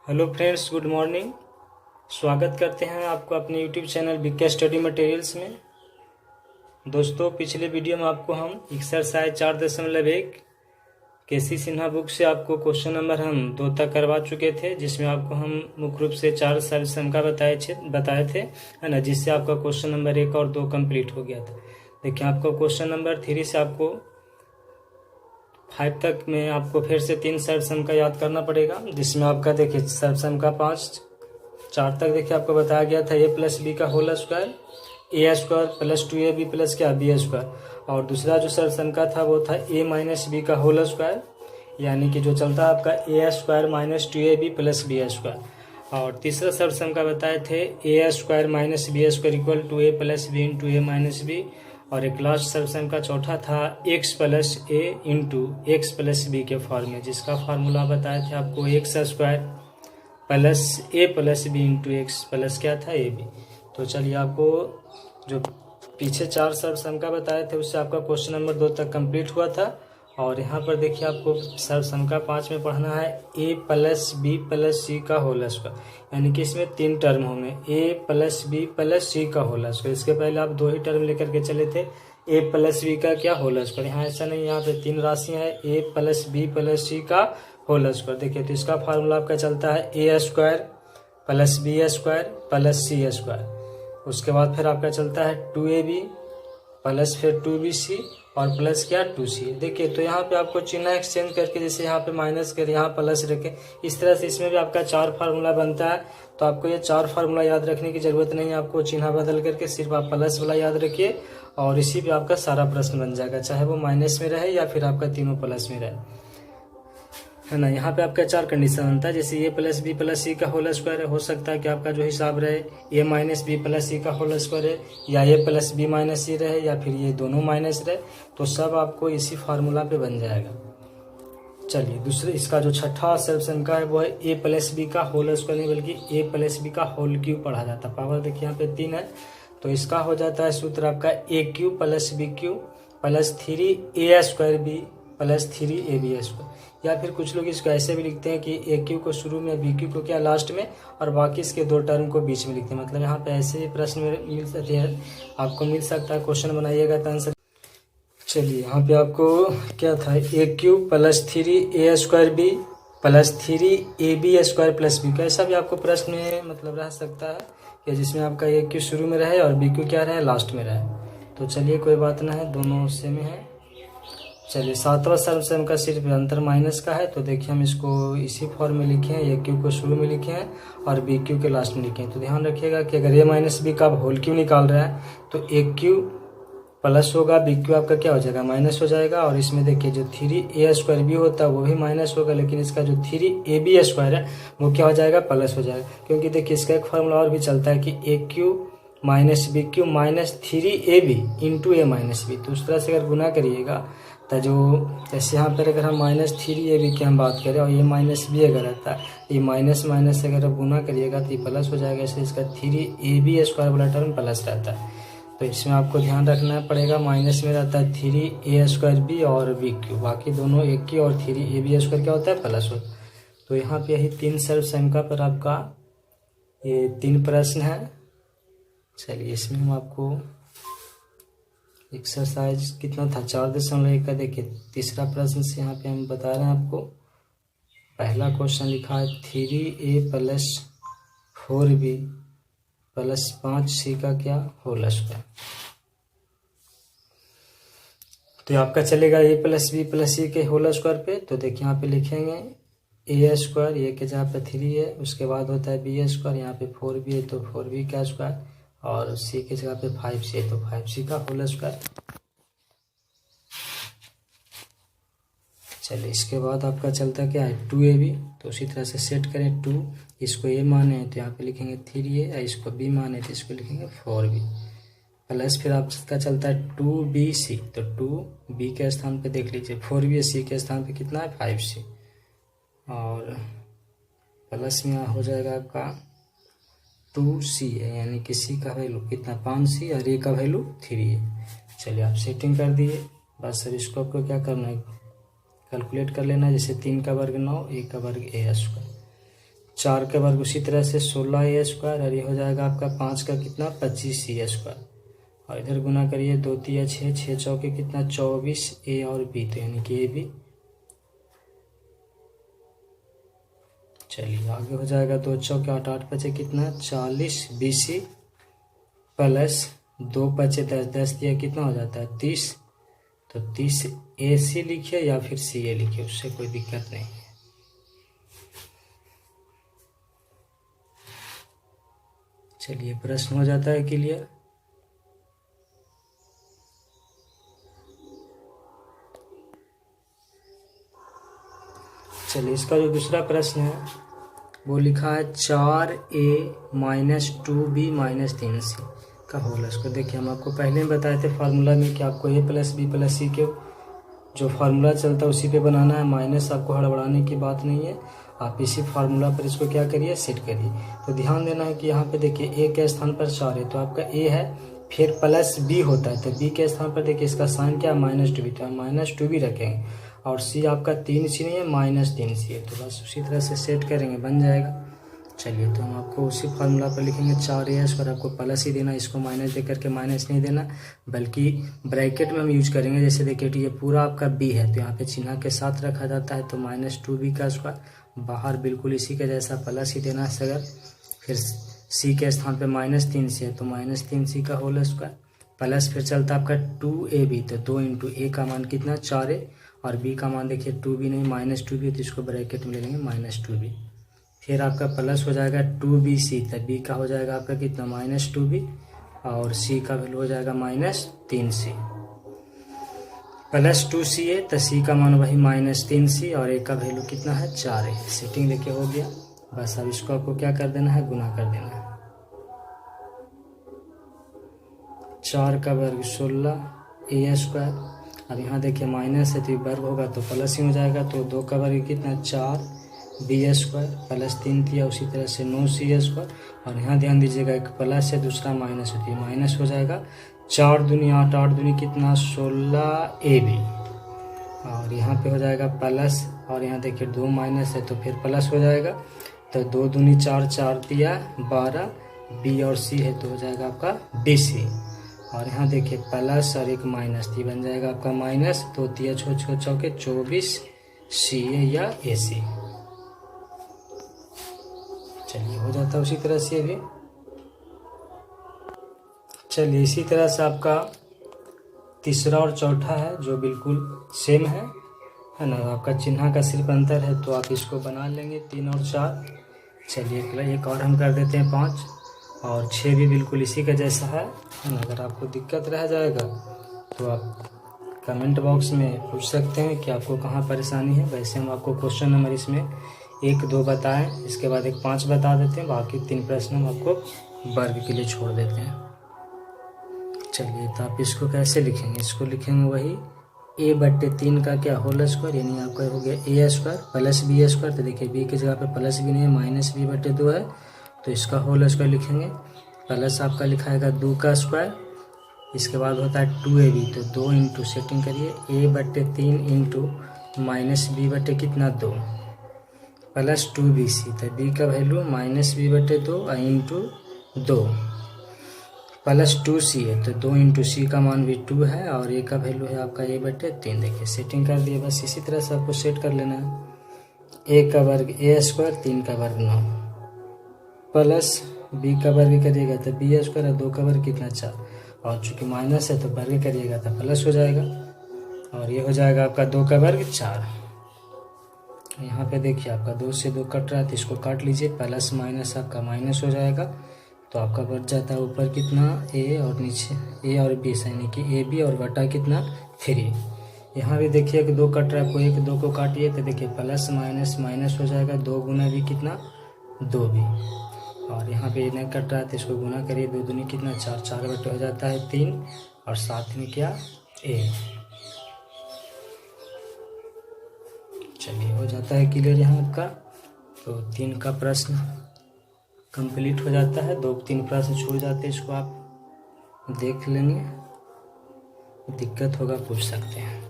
Hello friends, good morning. स्वागत करते हैं आपको अपने YouTube channel BK study materials में। दोस्तों, पिछले वीडियो में आपको हम एक्सरसाइज 4.1 केसी सिन्हा बुक से आपको क्वेश्चन नंबर हम 2 तक करवा चुके थे, जिसमें आपको हम मुख्य रूप से 4 सॉल्यूशन का बताए थे, है ना, जिससे आपका क्वेश्चन नंबर 1 और 2 कंप्लीट हो गया था। देखिए, आपको क्वेश्चन नंबर 3 से आपको 5 तक में आपको फिर से 3 सॉल्यूशन का याद करना पड़ेगा, जिसमें आपका देखिए सॉल्यूशन का 4 तक देखिए आपको बताया गया था a प्लस बी का whole square, A square plus 2ab plus क्या बी स्क्वायर। और दूसरा जो सॉल्यूशन का था वो था a माइनस बी का होल स्क्वायर, यानी कि जो चलता है आपका A square minus 2ab plus B square. और तीसरा सॉल्यूशन का बताए थे A square minus B square equal to a plus B into A minus B. और एक लास्ट सॉल्यूशन का चौथा था x plus A into X plus B के फॉर्म में, जिसका फार्मूला बताए थे आपको X square plus A plus B into X plus क्या था ए बी। तो चलिए, आपको जो पीछे 4 सॉल्यूशन का बताए थे उससे आपका क्वेश्चन नंबर 2 तक कंप्लीट हुआ था। और यहाँ पर देखिए आपको सॉल्यूशन का 5 में पढ़ना है ए प्लस बी प्लस सी का होल स्क्वायर, यानी कि इसमें 3 टर्म होंगे ए प्लस बी प्लस सी का होल स्क्वायर। इसके पहले आप 2 ही टर्म लेकर के चले थे, ए प्लस बी का क्या होल स्क्वायर। यहाँ ऐसा नहीं, यहाँ पे 3 राशियाँ है ए प्लस बी प्लस सी का होल स्क्वायर। देखिए, तो इसका फार्मूला आपका चलता है A square plus B square plus C square. उसके बाद फिर आपका चलता है 2ab प्लस फिर 2bc और प्लस क्या 2c। देखिए, तो यहाँ पे आपको चिन्ह एक्सचेंज करके, जैसे यहाँ पे माइनस कर यहाँ प्लस रखे, इस तरह से इसमें भी आपका 4 फार्मूला बनता है। तो आपको ये 4 फार्मूला याद रखने की जरूरत नहीं है, आपको चिन्ह बदल करके सिर्फ आप प्लस वाला याद रखिए और इसी पे आपका सारा प्रश्न बन जाएगा, चाहे वो माइनस में रहे या फिर आपका तीनों प्लस में रहे, है ना। यहाँ पे आपका 4 कंडीशन बनता है, जैसे ए प्लस बी प्लस सी का होल स्क्वायर है, हो सकता है कि आपका जो हिसाब रहे ए माइनस बी प्लस सी का होल स्क्वायर है, या ए प्लस बी माइनस सी रहे, या फिर ये दोनों माइनस रहे, तो सब आपको इसी फार्मूला पे बन जाएगा। चलिए, दूसरे इसका जो छठा सॉल्यूशन का है वो है ए प्लस बी का होल स्क्वायर, नहीं बल्कि ए प्लस बी का होल क्यूब पढ़ा जाता है। पावर देखिए यहाँ पे 3 है, तो इसका हो जाता है सूत्र आपका a cube plus b cube plus 3a square b plus 3ab square. या फिर कुछ लोग इसको ऐसे भी लिखते हैं कि ए क्यू को शुरू में, बी क्यू को क्या लास्ट में, और बाकी इसके 2 टर्म को बीच में लिखते हैं। मतलब यहाँ पे ऐसे भी प्रश्न मिल सकते हैं, आपको मिल सकता है। क्वेश्चन बनाइएगा तो आंसर। चलिए, यहाँ पे आपको क्या था a cube plus 3a square b plus 3ab square plus b, कैसा भी आपको प्रश्न में मतलब रह सकता है कि जिसमें आपका ए क्यू शुरू में रहे और बी क्यू क्या रहे, लास्ट में रहे। तो चलिए, कोई बात ना है, दोनों सेम है। चलिए, 7वां सॉल्यूशन का सिर्फ अंतर माइनस का है, तो देखिए हम इसको इसी फॉर्म में लिखे हैं, ए क्यू को शुरू में लिखे हैं और बी क्यू के लास्ट में लिखे हैं। तो ध्यान रखिएगा कि अगर ए माइनस बी का होल क्यू निकाल रहा है तो ए क्यू प्लस होगा, बी क्यू आपका क्या हो जाएगा, माइनस हो जाएगा। और इसमें देखिए जो 3a स्क्वायर बी होता है वो भी माइनस होगा, लेकिन इसका जो 3ab स्क्वायर है वो क्या हो जाएगा, प्लस हो जाएगा। क्योंकि देखिए इसका एक फार्मूला और भी चलता है कि a cube minus b cube minus 3ab into A minus b. तो उस तरह से अगर गुना करिएगा तो जो, जैसे यहाँ पर अगर हम माइनस 3ab की हम बात करें और ये माइनस बी अगर रहता है, ये माइनस माइनस से अगर आप गुना करिएगा तो ये प्लस हो जाएगा, इसलिए इसका 3ab स्क्वायर वाला टर्म प्लस रहता है। तो इसमें आपको ध्यान रखना पड़ेगा, माइनस में रहता है 3a स्क्वायर बी और बी क्यू, बाकी दोनों ए क्यू और 3ab स्क्वायर क्या होता है, प्लस होता है। तो यहाँ पे यही 3 सॉल्यूशन का पर आपका ये 3 प्रश्न है। चलिए, इसमें हम आपको एक्सरसाइज कितना था 4.1 का, देखिए तीसरा प्रश्न से यहाँ पे हम बता रहे हैं आपको। पहला क्वेश्चन लिखा है 3a plus 4b plus 5c का क्या होल स्क्वायर। तो आपका चलेगा a प्लस बी प्लस सी के होल स्क्वायर पे। तो देखिए यहाँ पे लिखेंगे a स्क्वायर, ये के जहाँ पे 3 है, उसके बाद होता है b स्क्वायर, यहाँ पे 4b है तो 4b का स्क्वायर, और c के जगह पे 5c है तो 5c का होल स्क्वायर। चलिए, इसके बाद आपका चलता क्या है 2ab। तो उसी तरह से सेट करें, 2 इसको a माने तो यहाँ पे लिखेंगे 3a, इसको b माने तो इसको लिखेंगे 4b प्लस फिर आपका चलता है 2bc। तो 2b के स्थान पे देख लीजिए 4b, c के स्थान पे कितना है 5c, और प्लस में हो जाएगा आपका 2c है, यानी कि c का वैल्यू कितना 5c और a का वैल्यू 3 है। चलिए, आप सेटिंग कर दिए, बस अब इसको आपको क्या करना है, कैलकुलेट कर लेना। जैसे 3 का वर्ग 9, a का वर्ग a स्क्वायर। 4 का वर्ग उसी तरह से 16a², और ये हो जाएगा आपका 5 का कितना 25c², और इधर गुना करिए 2 तिया 6, 6 चौके कितना 24a और b, तो यानी कि ए बी। चलिए आगे हो जाएगा 2 चौके 8, 8 बचे कितना 40 bc प्लस 2 बचे 10, 10 दिया कितना हो जाता है 30, तो 30 AC लिखिए या फिर CA लिखिए, उससे कोई दिक्कत नहीं है। चलिए प्रश्न हो जाता है क्लियर। चलिए इसका जो दूसरा प्रश्न है वो लिखा है 4a - 2b - 3c का होल स्क्वायर। देखिए हम आपको पहले ही बताए थे फार्मूला में कि आपको a + b + c के जो फार्मूला चलता है उसी पे बनाना है, माइनस आपको हड़बड़ाने की बात नहीं है। आप इसी फार्मूला पर इसको क्या करिए सेट करिए। तो ध्यान देना है कि यहाँ पे देखिए a के स्थान पर 4 है तो आपका a है, फिर प्लस b होता है तो b के स्थान पर देखिए इसका साइन क्या है -2b, तो हम -2b रखेंगे, और c आपका 3c नहीं है -3c है, तो बस उसी तरह से सेट करेंगे बन जाएगा। चलिए तो हम आपको उसी फार्मूला पर लिखेंगे 4a पर आपको प्लस ही देना, इसको माइनस दे करके माइनस नहीं देना, बल्कि ब्रैकेट में हम यूज करेंगे। जैसे देखिए ये पूरा आपका b है तो यहाँ पे चिन्ह के साथ रखा जाता है, तो -2b का स्क्वायर, बाहर बिल्कुल इसी के जैसा प्लस ही देना है सगर। फिर c के स्थान पे -3c है तो -3c का होल स्क्वायर, प्लस फिर चलता है आपका 2ab, तो 2 इंटू a का मान कितना 4a, और b का मान देखिए 2b नहीं -2b, तो इसको ब्रैकेट में ले लेंगे -2b। फिर आपका प्लस हो जाएगा 2bc, तो b का हो जाएगा आपका कितना -2b, और c का वैल्यू हो जाएगा -3c, प्लस 2ca, तो c का मान वही -3c, और a का वैल्यू कितना है 4a। सेटिंग देखिए हो गया। बस अब इसको आपको क्या कर देना है गुना कर देना है। 4 का वर्ग 16a², अब यहाँ देखिए माइनस है तो ये वर्ग होगा तो प्लस ही हो जाएगा, तो 2 का वर्ग कितना 4b² प्लस 3 दिया उसी तरह से 9c², और यहाँ ध्यान दीजिएगा एक प्लस है दूसरा माइनस होती है, माइनस हो जाएगा 4 दूनी 8, 8 दूनी कितना 16ab, और यहाँ पे हो जाएगा प्लस, और यहाँ देखिए 2 माइनस है तो फिर प्लस हो जाएगा, तो 2 दूनी 4, 4 दिया 12, b और c है तो हो जाएगा आपका bc, और यहाँ देखिए प्लस और एक माइनस थी बन जाएगा आपका माइनस, तो 3 6 चौके 24 ca या ac। चलिए हो जाता है उसी तरह से भी। चलिए इसी तरह से आपका तीसरा और चौथा है जो बिल्कुल सेम है ना, आपका चिन्ह का सिर्फ अंतर है, तो आप इसको बना लेंगे 3 और 4। चलिए एक और हम कर देते हैं 5 और 6 भी बिल्कुल इसी का जैसा है ना। अगर आपको दिक्कत रह जाएगा तो आप कमेंट बॉक्स में पूछ सकते हैं कि आपको कहाँ परेशानी है। वैसे हम आपको क्वेश्चन नंबर इसमें 1 2 बताएं, इसके बाद एक 5 बता देते हैं, बाकी 3 प्रश्न हम आपको वर्ग के लिए छोड़ देते हैं। चलिए तो आप इसको कैसे लिखेंगे, इसको लिखेंगे वही a/3 का क्या होल स्क्वायर, यानी आपका हो गया a² प्लस b², तो देखिए b की जगह पे प्लस भी नहीं है -b/2 है, तो इसका होल स्क्वायर लिखेंगे, प्लस आपका लिखाएगा 2 का स्क्वायर, इसके बाद होता है 2ab, तो 2 इंटू सेटिंग करिए a/3 इंटू -b/ कितना 2 प्लस 2bc, तो b का value -b/2 into 2 plus 2c है, तो 2 इंटू c का मान भी 2 है, और a का वैल्यू है आपका a/3। देखिए सेटिंग कर दिए, बस इसी तरह से आपको सेट कर लेना है। a का वर्ग a², 3 का वर्ग 9 प्लस b का वर्ग करिएगा तो b² और 2 का वर्ग कितना 4, और चूंकि माइनस है तो वर्ग करिएगा तो प्लस हो जाएगा, और ये हो जाएगा आपका 2 का वर्ग 4। यहाँ पे देखिए आपका 2 से 2 कट रहा है तो इसको काट लीजिए, प्लस माइनस आपका माइनस हो जाएगा, तो आपका बच जाता है ऊपर कितना a और नीचे a और b, यानी कि ab और बटा कितना 3। यहाँ भी देखिए कि 2 कट रहा है, कोई एक 2 को काटिए तो देखिए प्लस माइनस माइनस हो जाएगा, 2 गुना भी कितना 2b, और यहाँ पे नहीं कट रहा है तो इसको गुना करिए, 2 दूनी कितना 4, 4/2 हो जाता है 3, और साथ में क्या a। चलिए हो जाता है क्लियर यहाँ आपका, तो 3 का प्रश्न कंप्लीट हो जाता है, 2-3 प्रश्न छूट जाते हैं, इसको आप देख लेंगे, दिक्कत होगा पूछ सकते हैं।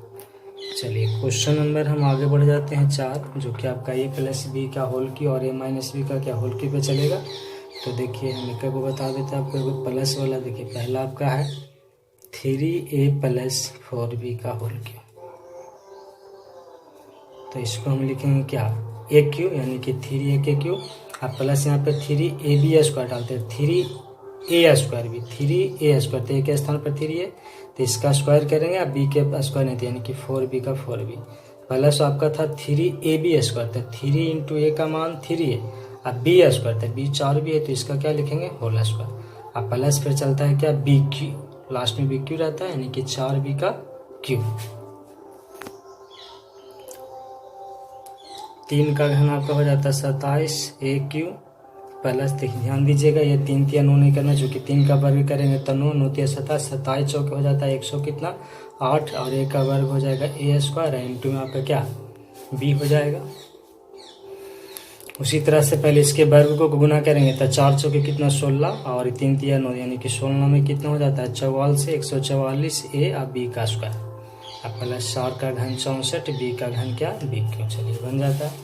चलिए। चलिए क्वेश्चन नंबर हम आगे बढ़ जाते हैं 4, जो कि आपका a प्लस बी का होल की और a माइनस बी का क्या होल की पे चलेगा। तो देखिए हम एक को बता देते हैं आपको, एक प्लस वाला देखिए पहला आपका है 3a प्लस 4b का होल की। तो इसको हम लिखेंगे क्या, ए क्यू, यानी कि 3a क्यू। अब प्लस यहाँ पे 3ab स्क्वायर डालते हैं, 3a स्क्वायर भी 3a स्क्वायर, तो ए के स्थान पर 3a, तो इसका स्क्वायर करेंगे। अब बी के स्क्वायर नहीं थे, यानी कि 4b का 4b प्लस आपका था 3ab स्क्वायर, तो 3 इंटू ए का मान 3a, अब बी स्क्वायर था, बी 4b है, तो इसका क्या लिखेंगे होल स्क्वायर। अब प्लस फिर चलता है क्या बी क्यू, लास्ट में बी क्यू रहता है, यानी कि 4b का क्यू। 3 का घन आपका हो जाता है 27a क्यू प्लस, देखिए ध्यान दीजिएगा ये 3 तिया 9 नहीं करना, चूँकि 3 का वर्ग करेंगे तो 9 9 तिया 27, 27 चौके हो जाता है 100 कितना 8, और ए का वर्ग हो जाएगा ए स्क्वायर, इंटू में आपका क्या बी हो जाएगा। उसी तरह से पहले इसके वर्ग को गुना करेंगे तो 4 चौके कितना 16, और 3 तिया 9, यानी कि 16 में कितना हो जाता है 44, 144 ए और बी का स्क्वायर। अब प्लस 4 का घन 64, बी का घन क्या बी क्यों, चलिए बन जाता है।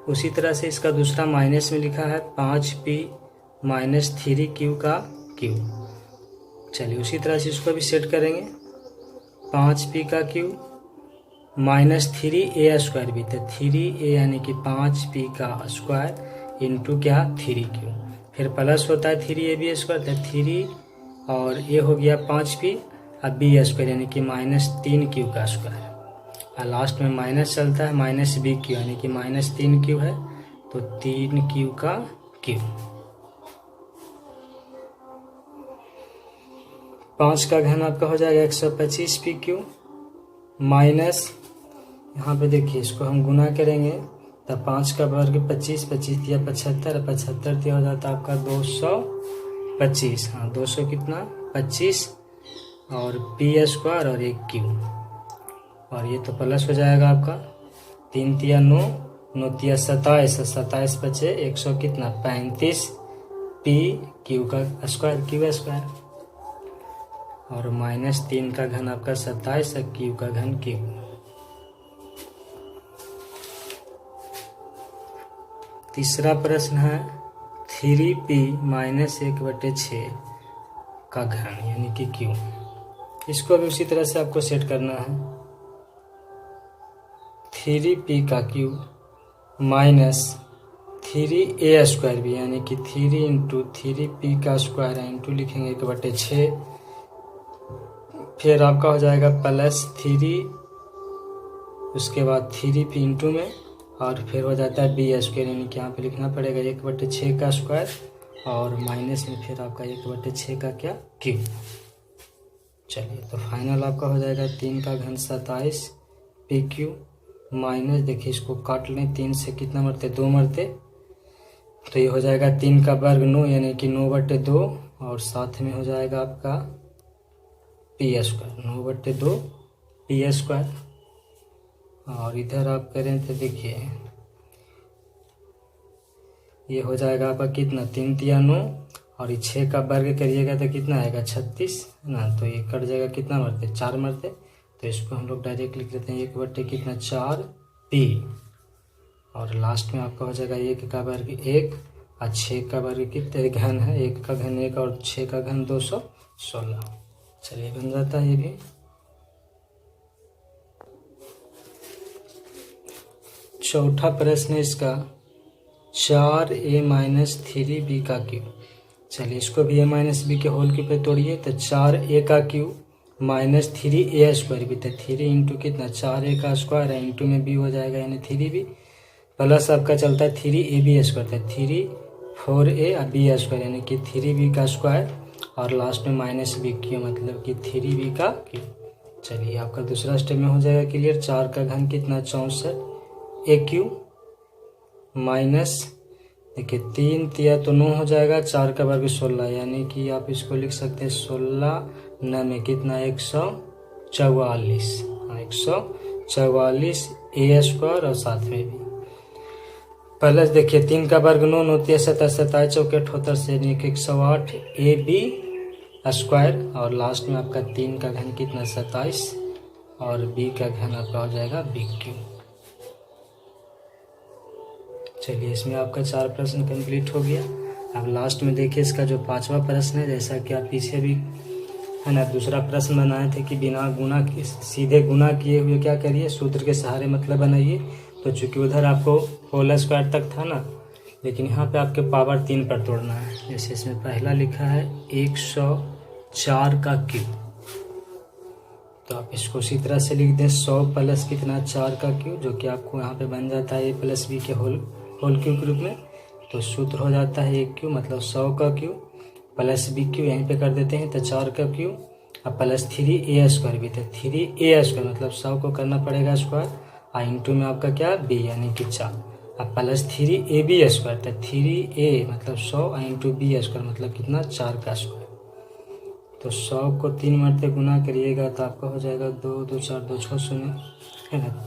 उसी तरह से इसका दूसरा माइनस में लिखा है 5p माइनस 3q का q। चलिए उसी तरह से इसको भी सेट करेंगे, 5p का q माइनस 3a स्क्वायर भी, तो 3a यानी कि 5p का स्क्वायर इंटू क्या 3q, फिर प्लस होता है 3ab स्क्वायर, तो 3 और ये हो गया 5p, अब b स्क्वायर यानी कि माइनस 3q का स्क्वायर, और लास्ट में माइनस चलता है माइनस बी क्यू, यानी कि माइनस 3q है, तो 3q का q। 5 का घन आपका हो जाएगा 125p क्यू माइनस, यहाँ पे देखिए इसको हम गुना करेंगे तो 5 का वर्ग 25, 25 दिया 75, 75 दिया हो जाता है आपका 225, हाँ 200 कितना 25, और पी स्क्वायर और 1 क्यू, और ये तो प्लस हो जाएगा आपका 3 तिया 9, 9 तिया 27, 27 बचे 100 कितना 35 पी क्यू का स्क्वायर, क्यू स्क्वायर, और माइनस 3 का घन आपका 27 और क्यू का घन क्यू। तीसरा प्रश्न है 3p माइनस 1/6 का घन, यानी कि क्यू। इसको भी उसी तरह से आपको सेट करना है, 3p का क्यूब माइनस 3a स्क्वायर भी, यानी कि 3 इंटू 3p का स्क्वायर है, इंटू लिखेंगे 1/6, फिर आपका हो जाएगा प्लस 3, उसके बाद 3p इंटू में, और फिर हो जाता है b स्क्वायर, यानी कि यहाँ पे लिखना पड़ेगा 1/6 का स्क्वायर, और माइनस में फिर आपका 1/6 का क्या क्यूब। चलिए तो फाइनल आपका हो जाएगा 3 का घन 27 पी क्यू माइनस, देखिए इसको काट लें, 3 से कितना मरते 2 मरते, तो ये हो जाएगा 3 का वर्ग 9, यानी कि 9/2, और साथ में हो जाएगा आपका पी स्क्वायर 9/2 पी स्क्वायर, और इधर आप करें तो देखिए ये हो जाएगा आपका कितना 3 तिया 9, और 6 का वर्ग करिएगा तो कितना आएगा 36 ना, तो ये कट जाएगा कितना मरते 4 मरते, तो इसको हम लोग डायरेक्ट लिख लेते हैं 1/4 कितना 4 पी, और लास्ट में आपका हो जाएगा 1 का वर्ग 1 और 6 का वर्ग कितने घन है, 1 का घन 1 और 6 का घन 216। चलिए बन जाता है ये भी। चौथा प्रश्न है इसका 4a माइनस 3b का क्यूब। चलिए इसको भी a माइनस बी के होल क्यूब पे तोड़िए, तो 4a का क्यूब माइनस 3a स्क्वायर भी, तो 3 इंटू कितना 4a का स्क्वायर है, इंटू में b हो जाएगा यानी 3b, प्लस आपका चलता है 3ab स्क्वायर, तो 3 4a और b स्क्वायर यानी कि 3b का स्क्वायर, और लास्ट में माइनस बी क्यू मतलब कि 3b का क्यूब। चलिए आपका दूसरा स्टेप में हो जाएगा क्लियर। 4 का घन कितना 64 ए क्यू माइनस, देखिए 3 तिया तो 9 हो जाएगा, 4 का वर्ग 16, यानी कि आप इसको लिख सकते हैं 16 न में कितना 144, 144 ए स्क्वायर, और साथ में भी प्लस देखिए 3 का वर्ग 9 9 तिया 27 27 चौके 78 से यानी कि 108 ए बी स्क्वायर, और लास्ट में आपका 3 का घन कितना 27 और बी का घन आपका हो जाएगा बी क्यू। चलिए इसमें आपका 4 प्रश्न कंप्लीट हो गया। अब लास्ट में देखिए इसका जो 5वां प्रश्न है, जैसा कि आप पीछे भी है ना दूसरा प्रश्न बनाए थे कि बिना गुना सीधे गुना किए हुए क्या करिए, सूत्र के सहारे मतलब बनाइए। तो चूंकि उधर आपको होल स्क्वायर तक था ना, लेकिन यहाँ पे आपके पावर 3 पर तोड़ना है। जैसे इसमें पहला लिखा है 104 का क्यूब, तो आप इसको उसी तरह से लिख दें 100 प्लस कितना 4 का क्यूब, जो कि आपको यहाँ पे बन जाता है a प्लस बी के होल क्यूब के रूप में। तो सूत्र हो जाता है a क्यूब मतलब 100 का क्यूब प्लस बी क्यूब यहीं पे कर देते हैं तो 4 का क्यूब, अब प्लस 3a स्क्वायर भी था 3a स्क्वायर मतलब 100 को करना पड़ेगा स्क्वायर, और इंटू में आपका क्या b यानी कि 4, अब प्लस 3ab स्क्वायर था 3a मतलब 100 इंटू b स्क्वायर मतलब कितना 4 का स्क्वायर। तो 100 को 3 मरते गुना करिएगा तो आपका हो जाएगा 2 2 4 2 6 शून्य है ना,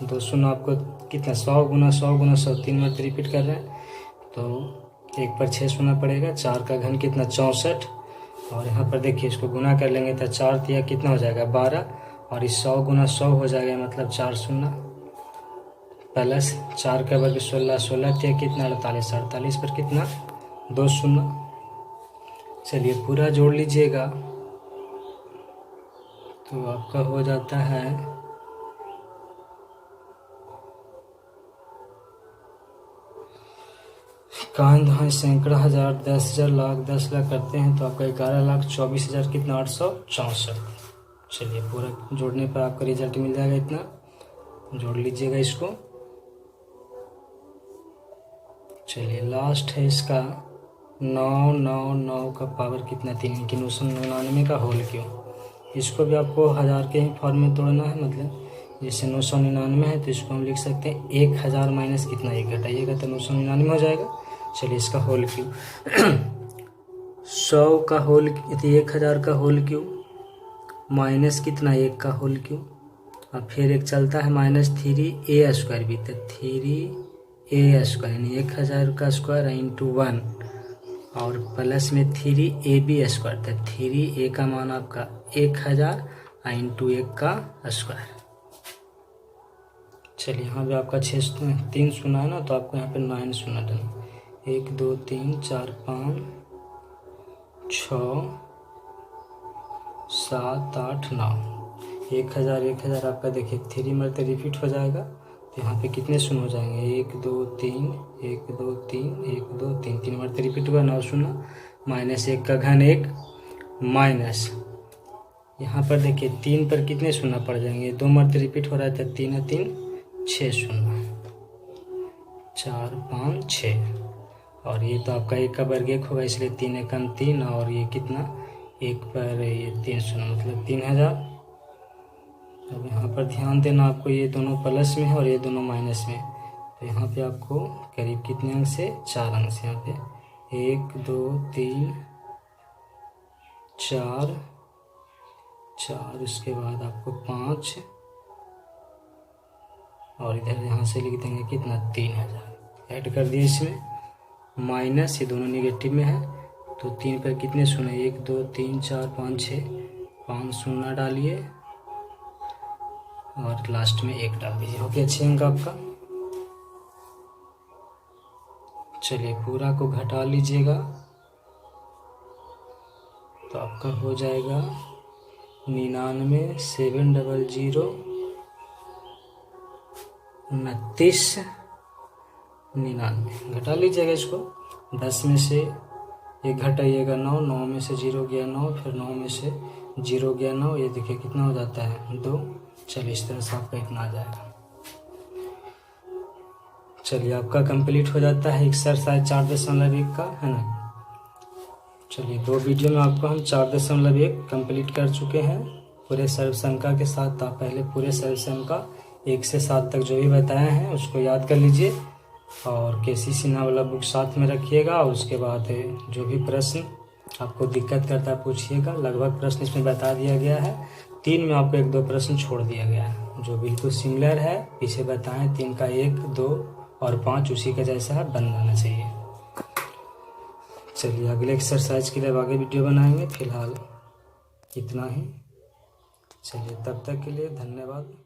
2 शून्य आपको कितना 100 गुना 100 3 मरते रिपीट कर रहे हैं तो 1 पर 6 सुना पड़ेगा। 4 का घन कितना 64, और यहाँ पर देखिए इसको गुना कर लेंगे तो 4 तिया कितना हो जाएगा 12, और इस 100 गुना 100 हो जाएगा मतलब 4 शून्य प्लस 4 का वर्ग 16 16 तिया कितना 48 48 पर कितना 2 शून्य। चलिए पूरा जोड़ लीजिएगा तो आपका हो जाता है 51 सैकड़ा हजार 10,000 लाख 10 लाख करते हैं तो आपका 11,24,000 कितना 864। चलिए पूरा जोड़ने पर आपका रिजल्ट मिल जाएगा इतना, जोड़ लीजिएगा इसको। चलिए लास्ट है इसका 999 का पावर कितना 3 यानी 999 का होल क्यूब। इसको भी आपको हज़ार के ही फॉर्म में तोड़ना है, मतलब जैसे 999 है तो इसको हम लिख सकते हैं 1000 माइनस कितना 1 घटाइएगा तो 999 हो जाएगा। चलिए इसका होल क्यूब 100 का होल 1000 का होल क्यूब माइनस कितना 1 का होल क्यूब, और फिर एक चलता है -3a स्क्वायर भी, तो 3a स्क्वायर यानी 1000 का स्क्वायर इंटू 1 और प्लस में 3ab स्क्वायर, तो 3a का मान आपका 1000 इंटू 1 का स्क्वायर। चलिए यहाँ पे आपका 3 सुना है ना तो आपको यहाँ पे 9 सुना डन 1 2 3 4 5 6 7 8 9 1000 आपका देखिए 3 मरते रिपीट हो जाएगा तो यहाँ पे कितने शून्य हो जाएंगे 1 2 3 1 2 3 1 2 3 3 मरते रिपीट हुआ 9 शून्य माइनस 1 का घन 1 माइनस यहाँ पर देखिए 3 पर कितने शून्य पड़ जाएंगे 2 मरते रिपीट हो रहा है तो 3 और 3 6 शून्य 4 5 6, और ये तो आपका 1 का वर्ग 1 होगा इसलिए 3 एकम 3, और ये कितना 1 पर ये 3 शून्य मतलब 3000। अब यहाँ पर ध्यान देना आपको ये दोनों प्लस में है और ये दोनों माइनस में, तो यहाँ पे आपको करीब कितने अंक से 4 अंक से यहाँ पे 1 2 3 4 उसके बाद आपको 5 और इधर यहाँ से लिख देंगे कितना 3000 ऐड कर दिए इसमें, माइनस ये दोनों निगेटिव में है तो 3 पर कितने शून्य 1 2 3 4 5 6 5 शून्य डालिए और लास्ट में 1 डाल दीजिए, हो गया 6 अंक आपका। चलिए पूरा को घटा लीजिएगा तो आपका हो जाएगा 99 700 29 99। घटा लीजिएगा इसको 10 में से 1 घटाइएगा 9 9 में से 0 गया 9 फिर 9 में से 0 गया 9, ये देखिए कितना हो जाता है 2। चलिए इस तरह से आपका इतना आ जाएगा। चलिए आपका कंप्लीट हो जाता है एक्सरसाइज 4.1 का है ना। चलिए 2 वीडियो में आपको हम 4.1 कंप्लीट कर चुके हैं पूरे सर्वसंख्या के साथ। आप पहले पूरे सर्वसंख्या 1 से 7 तक जो भी बताए हैं उसको याद कर लीजिए और केसी सिन्हा वाला बुक साथ में रखिएगा, और उसके बाद जो भी प्रश्न आपको दिक्कत करता है पूछिएगा। लगभग प्रश्न इसमें बता दिया गया है, 3 में आपको 1-2 प्रश्न छोड़ दिया गया है जो बिल्कुल सिमिलर है, पीछे बताएं 3 का 1 2 और 5 उसी का जैसा है बन जाना चाहिए। चलिए अगले एक्सरसाइज के लिए अब आगे वीडियो बनाएंगे, फिलहाल इतना ही। चलिए, तब तक के लिए धन्यवाद।